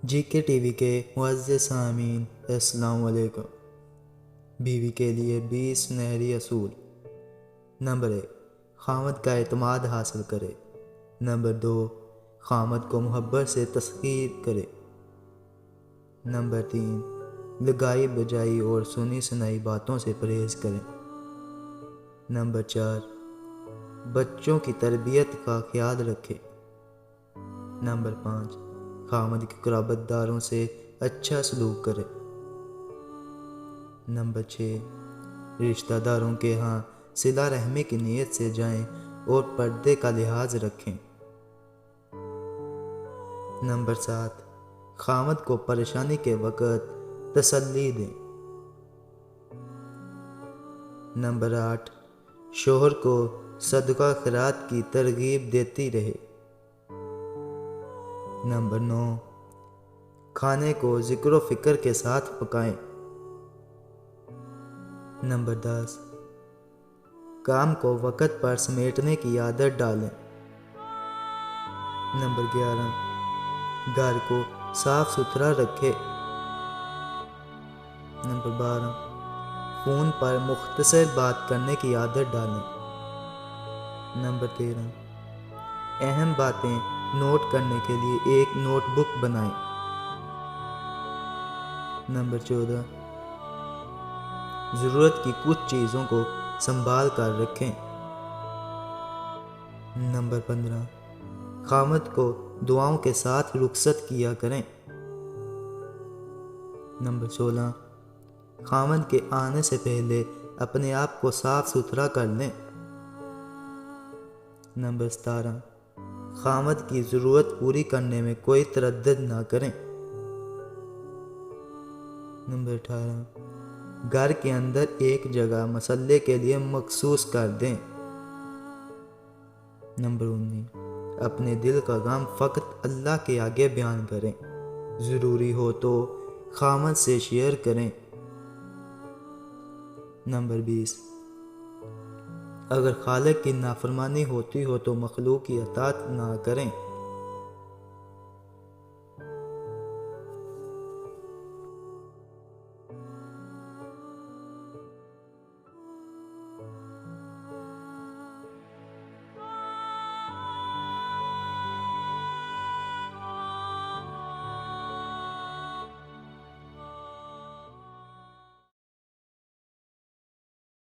جی کے T V کے معزز سامعین السلام علیکم۔ بیوی کے لیے 20 سنہری اصول۔ نمبر 1، خامد کا اعتماد حاصل کرے۔ نمبر 2، خامد کو محبت سے تسخیر کرے۔ نمبر 3، لگائی بجائی اور سنی سنائی باتوں سے پرہیز کریں۔ نمبر 4، بچوں کی تربیت کا خیال رکھے۔ نمبر 5، خامد کے قرابت داروں سے اچھا سلوک کرے۔ نمبر 6، رشتہ داروں کے ہاں صلہ رحمی کی نیت سے جائیں اور پردے کا لحاظ رکھیں۔ نمبر 7، خامد کو پریشانی کے وقت تسلی دیں۔ نمبر 8، شوہر کو صدقہ خیرات کی ترغیب دیتی رہے۔ نمبر 9، کھانے کو ذکر و فکر کے ساتھ پکائیں۔ نمبر 10، کام کو وقت پر سمیٹنے کی عادت ڈالیں۔ نمبر 11، گھر کو صاف ستھرا رکھے۔ نمبر 12، فون پر مختصر بات کرنے کی عادت ڈالیں۔ نمبر 13، اہم باتیں نوٹ کرنے کے لیے ایک نوٹ بک بنائیں۔ نمبر 14، ضرورت کی کچھ چیزوں کو سنبھال کر رکھیں۔ نمبر 15، خامد کو دعاؤں کے ساتھ رخصت کیا کریں۔ نمبر 16، خامد کے آنے سے پہلے اپنے آپ کو صاف ستھرا کر لیں۔ نمبر 17، خامد کی ضرورت پوری کرنے میں کوئی تردد نہ کریں۔ نمبر 18، گھر کے اندر ایک جگہ مسلے کے لیے مخصوص کر دیں۔ نمبر 19، اپنے دل کا غم فقط اللہ کے آگے بیان کریں، ضروری ہو تو خامد سے شیئر کریں۔ نمبر 20، اگر خالق کی نافرمانی ہوتی ہو تو مخلوق کی اطاعت نہ کریں۔